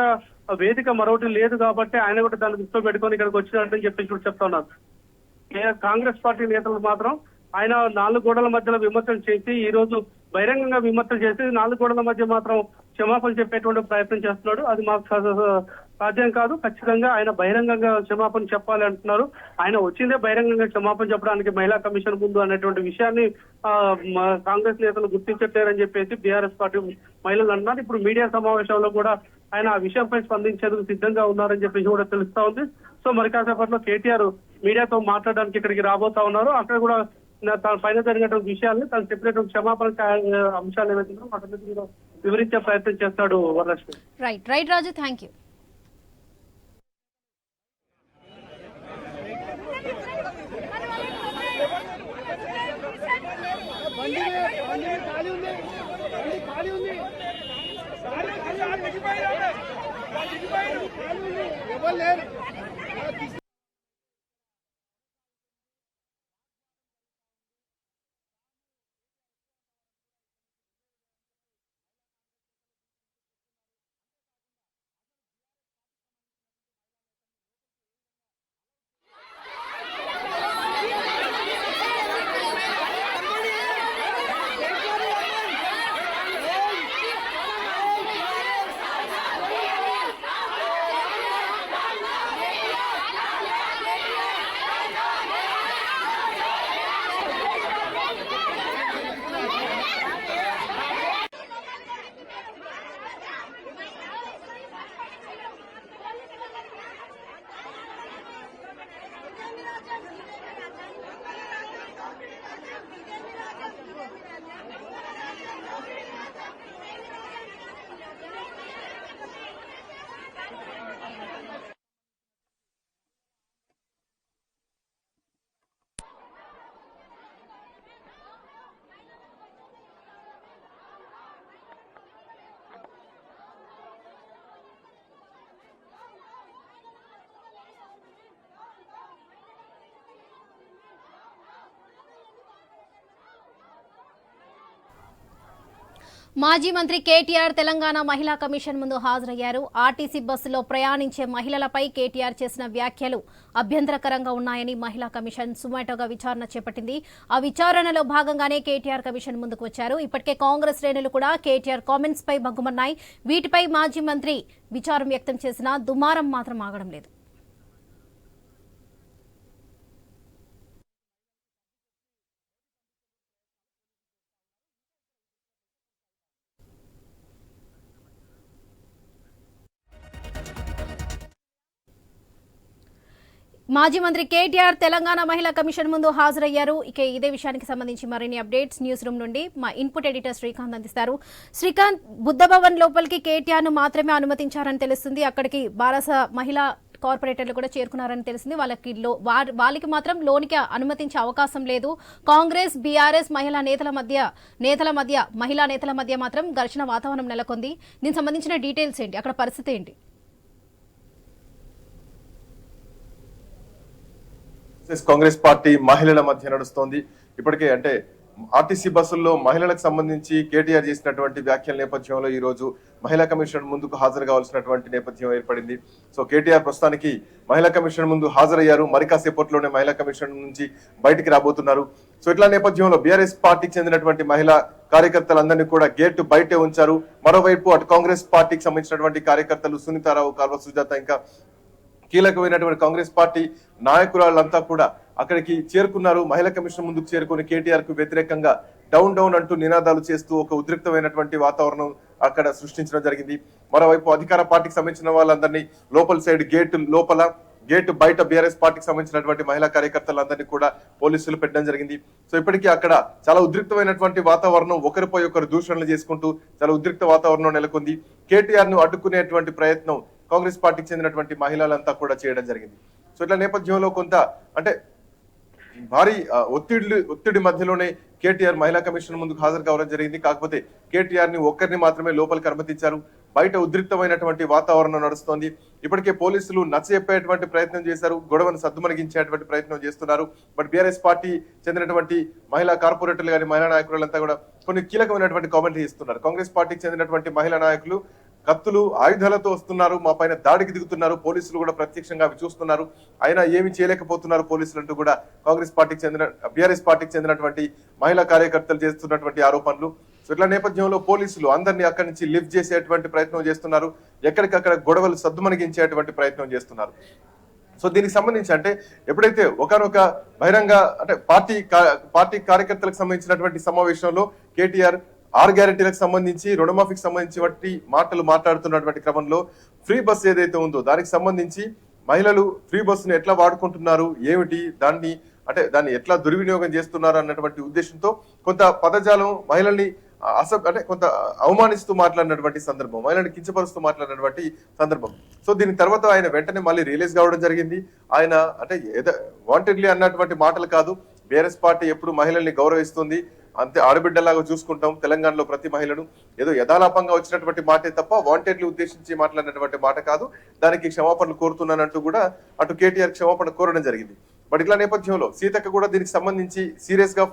వేదిక మరొకటి లేదు కాబట్టి ఆయన కూడా దాన్ని దృష్టిలో పెట్టుకొని ఇక్కడికి వచ్చినట్టు చెప్పేసి కూడా చెప్తా ఉన్నారు. కాంగ్రెస్ పార్టీ నేతలు మాత్రం ఆయన 4 గోడల మధ్యలో విమర్శలు చేసి ఈ రోజు బహిరంగంగా విమర్శలు చేసి 4 గోడల మధ్య మాత్రం క్షమాపణ చెప్పేటువంటి ప్రయత్నం చేస్తున్నాడు. అది మాకు సాధ్యం కాదు, ఖచ్చితంగా ఆయన బహిరంగంగా క్షమాపణ చెప్పాలి అంటున్నారు. ఆయన వచ్చిందే బహిరంగంగా క్షమాపణ చెప్పడానికి మహిళా కమిషన్ ముందు అనేటువంటి విషయాన్ని కాంగ్రెస్ నేతలు గుర్తించట్లేరని చెప్పేసి బీఆర్ఎస్ పార్టీ మహిళలు అన్నారు. ఇప్పుడు మీడియా సమావేశంలో కూడా ఆయన ఆ విషయంపై స్పందించేందుకు సిద్ధంగా ఉన్నారని చెప్పేసి కూడా తెలుస్తా ఉంది. సో మరి కాసేపట్లో కేటీఆర్ మీడియాతో మాట్లాడడానికి ఇక్కడికి రాబోతా ఉన్నారు. అక్కడ కూడా తన పైన జరిగినటువంటి విషయాన్ని, తను చెప్పినటువంటి క్షమాపణ అంశాలు ఏవైతుందో వాటి వివరించే ప్రయత్నం చేస్తాడు Varalakshmi. Right Raju, thank you. మాజీ మంత్రి కేటీఆర్ తెలంగాణ మహిళా కమిషన్ ముందు హాజరయ్యారు. ఆర్టీసీ బస్సులో ప్రయాణించే మహిళలపై కేటీఆర్ చేసిన వ్యాఖ్యలు అభ్యంతరకరంగా ఉన్నాయని మహిళా కమిషన్ సుమోటోగా విచారణ చేపట్టింది. ఆ విచారణలో భాగంగానే కేటీఆర్ కమిషన్ ముందుకు వచ్చారు. ఇప్పటికే కాంగ్రెస్ శ్రేణులు కూడా కేటీఆర్ కామెంట్స్ పై భగ్గుమన్నాయి. వీటిపై మాజీ మంత్రి విచారం వ్యక్తం చేసినా దుమారం మాత్రం ఆగడం లేదు. మాజీ మంత్రి కేటీఆర్ తెలంగాణ మహిళా కమిషన్ ముందు హాజరయ్యారు. ఇక ఇదే విషయానికి సంబంధించి మరిన్ని అప్డేట్స్ న్యూస్ రూమ్ నుండి మా ఇన్పుట్ ఎడిటర్ శ్రీకాంత్ అందిస్తారు. శ్రీకాంత్, బుద్ధ భవన్ లోపలికి కేటీఆర్ ను మాత్రమే అనుమతించారని తెలుస్తుంది. అక్కడికి బారస మహిళా కార్పొరేటర్లు కూడా చేరుకున్నారని తెలిసింది. వాళ్ళకి మాత్రం లోనికి అనుమతించే అవకాశం లేదు. కాంగ్రెస్ బీఆర్ఎస్ మహిళా నేతల మధ్య మాత్రం ఘర్షణ వాతావరణం నెలకొంది. దీనికి సంబంధించిన డీటెయిల్స్ ఏంటి, అక్కడ పరిస్థితి ఏంటి? కాంగ్రెస్ పార్టీ మహిళల మధ్య నడుస్తోంది. ఇప్పటికే అంటే ఆర్టీసీ బస్సుల్లో మహిళలకు సంబంధించి కేటీఆర్ చేసినటువంటి వ్యాఖ్యల నేపథ్యంలో ఈ రోజు మహిళా కమిషన్ ముందుకు హాజరు కావాల్సినటువంటి నేపథ్యం ఏర్పడింది. సో కేటీఆర్ ప్రస్తుతానికి మహిళా కమిషన్ ముందు హాజరయ్యారు. మరి కాసేపట్లోనే మహిళా కమిషన్ నుంచి బయటికి రాబోతున్నారు. సో ఇట్లా నేపథ్యంలో బీఆర్ఎస్ పార్టీకి చెందినటువంటి మహిళా కార్యకర్తలందరినీ కూడా గేటు బయటే ఉంచారు. మరోవైపు అటు కాంగ్రెస్ పార్టీకి సంబంధించినటువంటి కార్యకర్తలు సునీతారావు, కాల్వ సుజాత, ఇంకా కీలకమైనటువంటి కాంగ్రెస్ పార్టీ నాయకురాళ్ళంతా కూడా అక్కడికి చేరుకున్నారు. మహిళా కమిషన్ ముందుకు చేరుకుని కేటీఆర్ కు వ్యతిరేకంగా డౌన్ డౌన్ అంటూ నినాదాలు చేస్తూ ఒక ఉద్రిక్తమైనటువంటి వాతావరణం అక్కడ సృష్టించడం జరిగింది. మరోవైపు అధికార పార్టీకి సంబంధించిన వాళ్ళందరినీ లోపల సైడ్ గేటు బయట బీఆర్ఎస్ పార్టీకి సంబంధించినటువంటి మహిళా కార్యకర్తలందరినీ కూడా పోలీసులు పెట్టడం జరిగింది. సో ఇప్పటికీ అక్కడ చాలా ఉద్రిక్తమైనటువంటి వాతావరణం, ఒకరిపై ఒకరు దూషణలు చేసుకుంటూ చాలా ఉద్రిక్త వాతావరణం నెలకొంది. కేటీఆర్ ను అడ్డుకునేటువంటి ప్రయత్నం కాంగ్రెస్ పార్టీకి చెందినటువంటి మహిళలంతా కూడా చేయడం జరిగింది. సో ఇట్లా నేపథ్యంలో కొంత అంటే భారీ ఒత్తిడి మధ్యలోనే కేటీఆర్ మహిళా కమిషన్ ముందుకు హాజరు కావడం జరిగింది. కాకపోతే కేటీఆర్ ని ఒక్కరిని మాత్రమే లోపలికి అనుమతించారు. బయట ఉద్రిక్తమైనటువంటి వాతావరణం నడుస్తోంది. ఇప్పటికే పోలీసులు నచ్చజెప్పేటువంటి ప్రయత్నం చేశారు, గొడవను సద్దుమణిగించేటువంటి ప్రయత్నం చేస్తున్నారు. బట్ బీఆర్ఎస్ పార్టీ చెందినటువంటి మహిళా కార్పొరేటర్లు కానీ మహిళా నాయకులంతా కూడా కొన్ని కీలకమైనటువంటి కామెంట్లు ఇస్తున్నారు. కాంగ్రెస్ పార్టీకి చెందినటువంటి మహిళా నాయకులు కత్తులు ఆయుధాలతో వస్తున్నారు, మా పైన దాడికి దిగుతున్నారు, పోలీసులు కూడా ప్రత్యక్షంగా అవి చూస్తున్నారు, అయినా ఏమి చేయలేకపోతున్నారు పోలీసులు అంటూ కూడా బీఆర్ఎస్ పార్టీకి చెందినటువంటి మహిళా కార్యకర్తలు చేస్తున్నటువంటి ఆరోపణలు. సో ఇట్లా నేపథ్యంలో పోలీసులు అందరినీ అక్కడి నుంచి లిఫ్ట్ చేసేటువంటి ప్రయత్నం చేస్తున్నారు. ఎక్కడికక్కడ గొడవలు సద్దుమణిగించేటువంటి ప్రయత్నం చేస్తున్నారు. సో దీనికి సంబంధించి అంటే ఎప్పుడైతే ఒకనొక బహిరంగ అంటే పార్టీ కార్యకర్తలకు సంబంధించినటువంటి సమావేశంలో కేటీఆర్ 6 గ్యారెంటీలకు సంబంధించి రుణమాఫీకి సంబంధించి మాటలు మాట్లాడుతున్నటువంటి క్రమంలో ఫ్రీ బస్ ఏదైతే ఉందో దానికి సంబంధించి మహిళలు ఫ్రీ బస్సును ఎట్లా వాడుకుంటున్నారు, ఏమిటి దాన్ని ఎట్లా దుర్వినియోగం చేస్తున్నారు అన్నటువంటి ఉద్దేశంతో కొంత పదజాలం మహిళల్ని కొంత అవమానిస్తూ మాట్లాడినటువంటి సందర్భం, మహిళని కించపరుస్తూ మాట్లాడినటువంటి సందర్భం. సో దీని తర్వాత ఆయన వెంటనే మళ్ళీ రిలీజ్ కావడం జరిగింది. ఆయన వాంటెడ్లీ అన్నటువంటి మాటలు కాదు. బీఆర్ఎస్ పార్టీ ఎప్పుడు మహిళల్ని గౌరవిస్తుంది, అంతే ఆడబిడ్డలాగా చూసుకుంటాం తెలంగాణలో ప్రతి మహిళను, ఏదో యథాలాపంగా వచ్చినటువంటి మాటే తప్ప వాంటెడ్లీ ఉద్దేశించి మాట్లాడినటువంటి మాట కాదు, దానికి క్షమాపణలు కోరుతున్నానంటూ కూడా అటు కేటీఆర్ క్షమాపణ కోరడం జరిగింది. బట్ ఇట్లా నేపథ్యంలో సీతక్క కూడా దీనికి సంబంధించి సీరియస్ గా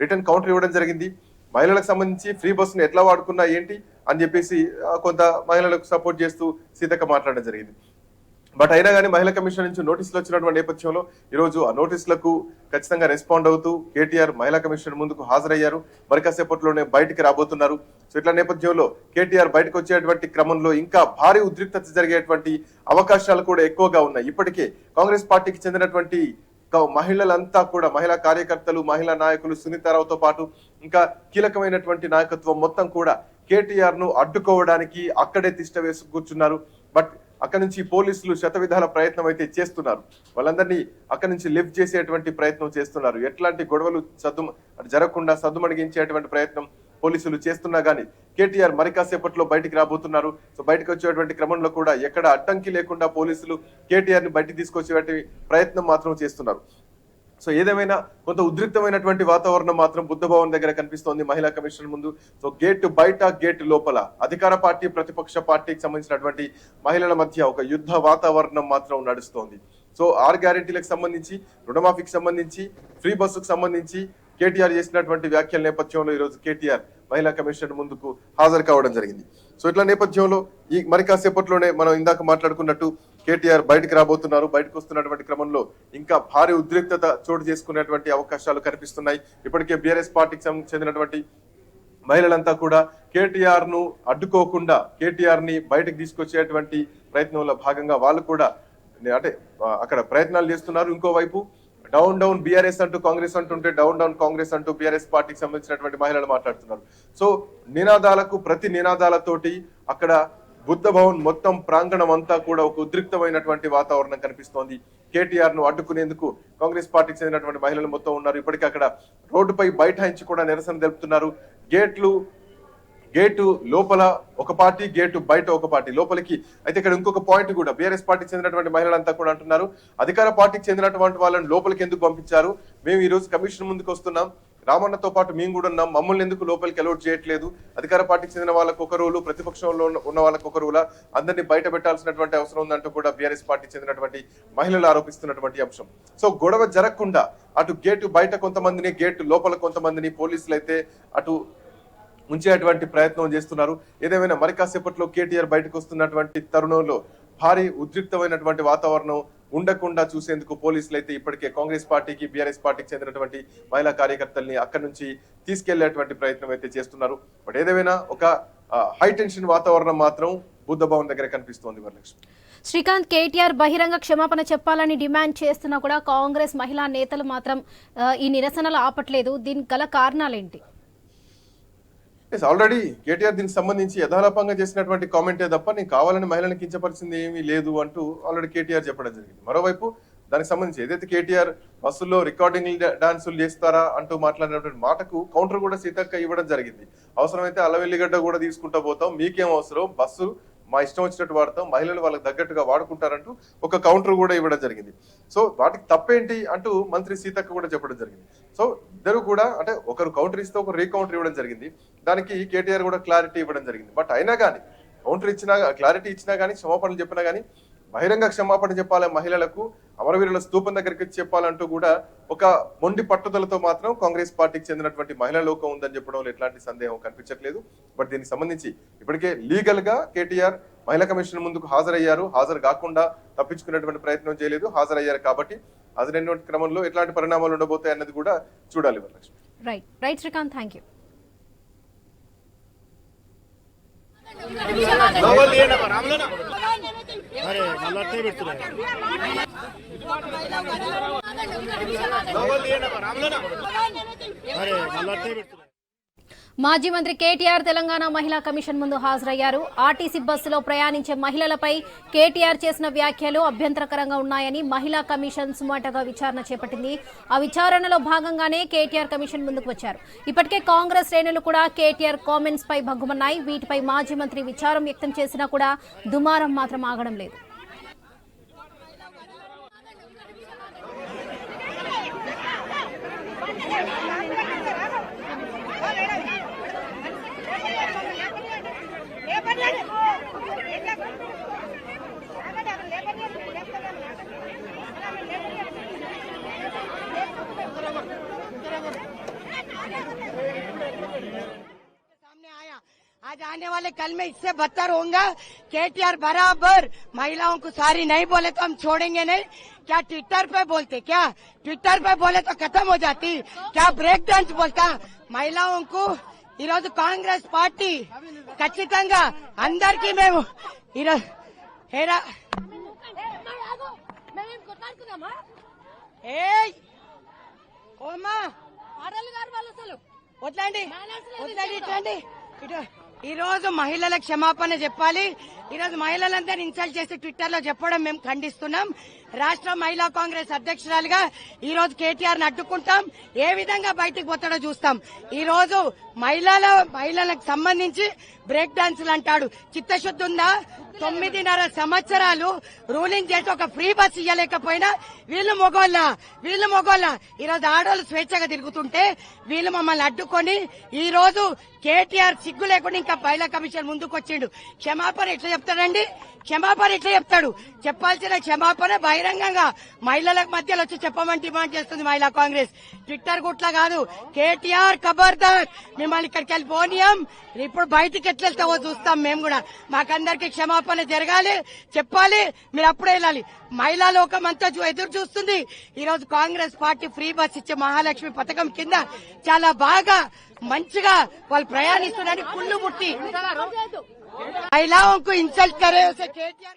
రిటర్న్ కౌంటర్ ఇవ్వడం జరిగింది. మహిళలకు సంబంధించి ఫ్రీ బస్సును ఎట్లా వాడుకున్నా ఏంటి అని చెప్పేసి కొంత మహిళలకు సపోర్ట్ చేస్తూ సీతక్క మాట్లాడడం జరిగింది. బట్ అయినా కానీ మహిళా కమిషన్ నుంచి నోటీసులు వచ్చినటువంటి నేపథ్యంలో ఈరోజు ఆ నోటీసులకు ఖచ్చితంగా రెస్పాండ్ అవుతూ కేటీఆర్ మహిళా కమిషన్ ముందుకు హాజరయ్యారు. మరి కాసేపట్లోనే బయటికి రాబోతున్నారు. సో ఇట్లా నేపథ్యంలో కేటీఆర్ బయటకు వచ్చేటువంటి క్రమంలో ఇంకా భారీ ఉద్రిక్తత జరిగేటువంటి అవకాశాలు కూడా ఎక్కువగా ఉన్నాయి. ఇప్పటికే కాంగ్రెస్ పార్టీకి చెందినటువంటి మహిళలంతా కూడా మహిళా కార్యకర్తలు, మహిళా నాయకులు, సునీతారావుతో పాటు ఇంకా కీలకమైనటువంటి నాయకత్వం మొత్తం కూడా కేటీఆర్ ను అడ్డుకోవడానికి అక్కడే తిష్ట వేసి కూర్చున్నారు. బట్ అక్కడి నుంచి పోలీసులు శతవిధాల ప్రయత్నం అయితే చేస్తున్నారు. వాళ్ళందరినీ అక్కడి నుంచి లిఫ్ట్ చేసేటువంటి ప్రయత్నం చేస్తున్నారు. ఎట్లాంటి గొడవలు జరగకుండా సద్దుమణిగించేటువంటి ప్రయత్నం పోలీసులు చేస్తున్నా గానీ కేటీఆర్ మరి కాసేపట్లో బయటికి రాబోతున్నారు. సో బయటకు వచ్చేటువంటి క్రమంలో కూడా ఎక్కడ అడ్డంకి లేకుండా పోలీసులు కేటీఆర్ ని బయటికి తీసుకొచ్చేటువంటి ప్రయత్నం మాత్రం చేస్తున్నారు. సో ఏదేమైనా కొంత ఉద్రిక్తమైనటువంటి వాతావరణం మాత్రం బుద్ధ భవన్ దగ్గర కనిపిస్తోంది మహిళా కమిషన్ ముందు. సో గేటు బయట గేటు లోపల అధికార పార్టీ ప్రతిపక్ష పార్టీకి సంబంధించినటువంటి మహిళల మధ్య ఒక యుద్ధ వాతావరణం మాత్రం నడుస్తోంది. సో 6 గ్యారెంటీలకు సంబంధించి, రుణమాఫీకి సంబంధించి, ఫ్రీ బస్సుకు సంబంధించి కేటీఆర్ చేసినటువంటి వ్యాఖ్యల నేపథ్యంలో ఈరోజు కేటీఆర్ మహిళా కమిషన్ ముందుకు హాజరు కావడం జరిగింది. సో ఇట్లా నేపథ్యంలో ఈ మరి కాసేపట్లోనే మనం ఇందాక మాట్లాడుకున్నట్టు కేటీఆర్ బయటకు రాబోతున్నారు. బయటకు వస్తున్నటువంటి క్రమంలో ఇంకా భారీ ఉద్రిక్తత చోటు చేసుకునేటువంటి అవకాశాలు కనిపిస్తున్నాయి. ఇప్పటికే బీఆర్ఎస్ పార్టీకి చెందినటువంటి మహిళలంతా కూడా కేటీఆర్ ను అడ్డుకోకుండా కేటీఆర్ ని బయటకు తీసుకొచ్చేటువంటి ప్రయత్నంలో భాగంగా వాళ్ళు కూడా అంటే అక్కడ ప్రయత్నాలు చేస్తున్నారు. ఇంకోవైపు డౌన్ డౌన్ బీఆర్ఎస్ అంటూ కాంగ్రెస్ అంటుంటే డౌన్ డౌన్ కాంగ్రెస్ అంటూ బీఆర్ఎస్ పార్టీకి సంబంధించినటువంటి మహిళలు మాట్లాడుతున్నారు. సో నినాదాలకు ప్రతి నినాదాలతోటి అక్కడ బుద్ధ భవన్ మొత్తం ప్రాంగణం అంతా కూడా ఒక ఉద్రిక్తమైనటువంటి వాతావరణం కనిపిస్తోంది. కేటీఆర్ ను అడ్డుకునేందుకు కాంగ్రెస్ పార్టీకి చెందినటువంటి మహిళలు మొత్తం ఉన్నారు. ఇప్పటికే అక్కడ రోడ్డుపై బైఠాయించి కూడా నిరసన తెలుపుతున్నారు. గేటు లోపల ఒక పార్టీ, గేటు బయట ఒక పార్టీ లోపలికి. అయితే ఇక్కడ ఇంకొక పాయింట్ కూడా బీఆర్ఎస్ పార్టీకి చెందినటువంటి మహిళలంతా కూడా అంటున్నారు, అధికార పార్టీకి చెందినటువంటి వాళ్ళని లోపలికి ఎందుకు పంపించారు? మేము ఈ రోజు కమిషన్ ముందుకు వస్తున్నాం, రామన్నతో పాటు మేము కూడా ఉన్నాం, మమ్మల్ని ఎందుకు లోపలికి అలౌట్ చేయట్లేదు? అధికార పార్టీకి చెందిన వాళ్ళకు ఒక రూలు, ప్రతిపక్షంలో ఉన్న వాళ్ళకు ఒక రూలా, అందరినీ బయట పెట్టాల్సినటువంటి అవసరం ఉందంటూ కూడా బీఆర్ఎస్ పార్టీకి చెందినటువంటి మహిళలు ఆరోపిస్తున్నటువంటి అంశం. సో గొడవ జరగకుండా అటు గేటు బయట కొంతమందిని, గేటు లోపల కొంతమందిని పోలీసులు అయితే అటు ఉంచేటువంటి ప్రయత్నం చేస్తున్నారు. ఏదేమైనా మరి కాసేపట్లో కేటీఆర్ బయటకు వస్తున్నటువంటి తరుణంలో భారీ ఉద్రిక్తమైనటువంటి వాతావరణం ఉండకుండా చూసేందుకు పోలీసులు అయితే ఇప్పటికే కాంగ్రెస్ పార్టీకి, బీఆర్ఎస్ పార్టీకి చెందినటువంటి మహిళా కార్యకర్తల్ని అక్కడి నుంచి తీసుకెళ్లేటువంటి ప్రయత్నం అయితే చేస్తున్నారు. బట్ ఏదేమైనా ఒక హై టెన్షన్ వాతావరణం మాత్రం బుద్ధ భవన్ దగ్గర కనిపిస్తోంది. వరలక్ష్మి, శ్రీకాంత్, కేటీఆర్ బహిరంగ క్షమాపణ చెప్పాలని డిమాండ్ చేస్తున్నా కూడా కాంగ్రెస్ మహిళా నేతలు మాత్రం ఈ నిరసనలు ఆపట్లేదు. దీనికి గల కారణాలేంటి? ఆల్రెడీ కేటీఆర్ దీనికి సంబంధించి యథాలాపంగా చేసినటువంటి కామెంటే తప్ప నేను కావాలని మహిళలను కించపరిచింది ఏమీ లేదు అంటూ ఆల్రెడీ కేటీఆర్ చెప్పడం జరిగింది. మరోవైపు దానికి సంబంధించి ఏదైతే కేటీఆర్ బస్సుల్లో రికార్డింగ్ డాన్సులు చేస్తారా అంటూ మాట్లాడినటువంటి మాటకు కౌంటర్ కూడా సీతక్క ఇవ్వడం జరిగింది. అవసరమైతే అల్లవెల్లిగడ్డ కూడా తీసుకుంటా పోతాం, మీకేం అవసరం, బస్సు మా ఇష్టం వచ్చినట్టు వాడతాం, మహిళలు వాళ్ళకి తగ్గట్టుగా వాడుకుంటారంటూ ఒక కౌంటర్ కూడా ఇవ్వడం జరిగింది. సో వాటికి తప్పేంటి అంటూ మంత్రి సీతక్క కూడా చెప్పడం జరిగింది. సో ఇద్దరు కూడా అంటే ఒకరు కౌంటర్ ఇస్తే ఒకరు రీకౌంటర్ ఇవ్వడం జరిగింది. దానికి కేటీఆర్ కూడా క్లారిటీ ఇవ్వడం జరిగింది. బట్ అయినా కానీ కౌంటర్ ఇచ్చినా, క్లారిటీ ఇచ్చినా కానీ, క్షమాపణలు చెప్పినా కానీ బహిరంగ క్షమాపణ చెప్పాలి, మహిళలకు అమరవీరుల స్తూపం దగ్గరికి చెప్పాలంటూ కూడా ఒక మొండి పట్టుదలతో మాత్రం కాంగ్రెస్ పార్టీకి చెందినటువంటి మహిళా లోకం ఉందని చెప్పడంలో ఎట్లాంటి సందేహం కనిపించట్లేదు. బట్ దీనికి సంబంధించి ఇప్పటికే లీగల్ గా కేటీఆర్ మహిళా కమిషన్ ముందుకు హాజరయ్యారు. హాజరు కాకుండా తప్పించుకునేటువంటి ప్రయత్నం చేయలేదు, హాజరయ్యారు. కాబట్టి హాజరైనటువంటి క్రమంలో ఎట్లాంటి పరిణామాలు ఉండబోతాయి అన్నది కూడా చూడాలి. Varalakshmi, right Srikanth, thank you. మాజీ మంత్రి కేటీఆర్ తెలంగాణ మహిళా కమిషన్ ముందు హాజరయ్యారు. ఆర్టీసీ బస్సులో ప్రయాణించే మహిళలపై కేటీఆర్ చేసిన వ్యాఖ్యలు అభ్యంతరకరంగా ఉన్నాయని మహిళా కమిషన్ సుమోటోగా విచారణ చేపట్టింది. ఆ విచారణలో భాగంగానే కేటీఆర్ కమిషన్ ముందుకు వచ్చారు. ఇప్పటికే కాంగ్రెస్ శ్రేణులు కూడా కేటీఆర్ కామెంట్స్ పై భగ్గుమన్నాయి. వీటిపై మాజీ మంత్రి విచారం వ్యక్తం చేసినా కూడా దుమారం మాత్రం ఆగడం లేదు. आज आने वाले कल में इससे बदतर होगा। केटीआर बराबर महिलाओं को सारी नहीं बोले तो हम छोड़ेंगे नहीं। क्या ट्विटर पे बोलते, क्या ट्विटर पे बोले तो खत्म हो जाती, क्या ब्रेक डांस बोलता महिलाओं को ఈరోజు కాంగ్రెస్ పార్టీ ఖచ్చితంగా అందరికీ మేము వద్దండి ఈ రోజు మహిళల క్షమాపణ చెప్పాలి. ఈ రోజు మహిళలందరూ ఇన్సల్ట్ చేసి ట్విట్టర్ లో చెప్పడం మేము ఖండిస్తున్నాం. రాష్ట్ర మహిళా కాంగ్రెస్ అధ్యక్షురాలుగా ఈ రోజు కేటీఆర్ ని అడ్డుకుంటాం. ఏ విధంగా బయటికి పోతాడో చూస్తాం. ఈ రోజు మహిళలకు సంబంధించి బ్రేక్ డాన్సులు అంటాడు. చిత్తశుద్ధి ఉందా? 9.5 సంవత్సరాలు రూలింగ్ చేసి ఒక ఫ్రీ బస్ ఇవ్వలేకపోయినా వీళ్ళు మొగోళ్ళ ఈరోజు ఆడవాళ్ళు స్వేచ్ఛగా తిరుగుతుంటే వీళ్ళు మమ్మల్ని అడ్డుకొని ఈ రోజు కేటీఆర్ సిగ్గు లేకుండా ఇంకా మహిళా కమిషన్ ముందుకు వచ్చిండు. క్షమాపణ ఎట్లా చెప్తాడండి? చెప్పాల్సిన క్షమాపణ బహిరంగంగా మహిళల మధ్యలో వచ్చి చెప్పమని డిమాండ్ చేస్తుంది మహిళా కాంగ్రెస్. ట్విట్టర్ గుట్లా కాదు. కేటీఆర్ ఖబర్దార్, మిమ్మల్ని ఇక్కడికి వెళ్ళి పోనీయం. ఇప్పుడు బయటికి ఎట్లా వెళ్తావో చూస్తాం మేము కూడా. మాకందరికి క్షమాపణ జరగాలి, చెప్పాలి, మీరు అప్పుడే వెళ్ళాలి. మహిళా లోకం అంతా ఎదురు చూస్తుంది. ఈ రోజు కాంగ్రెస్ పార్టీ ఫ్రీ బస్ ఇచ్చే మహాలక్ష్మి పథకం కింద చాలా బాగా మంచిగా వాళ్ళు ప్రయాణిస్తున్నారని కుళ్ళు పుట్టి महिलाओं को इंसल्ट करे उसे केटीआर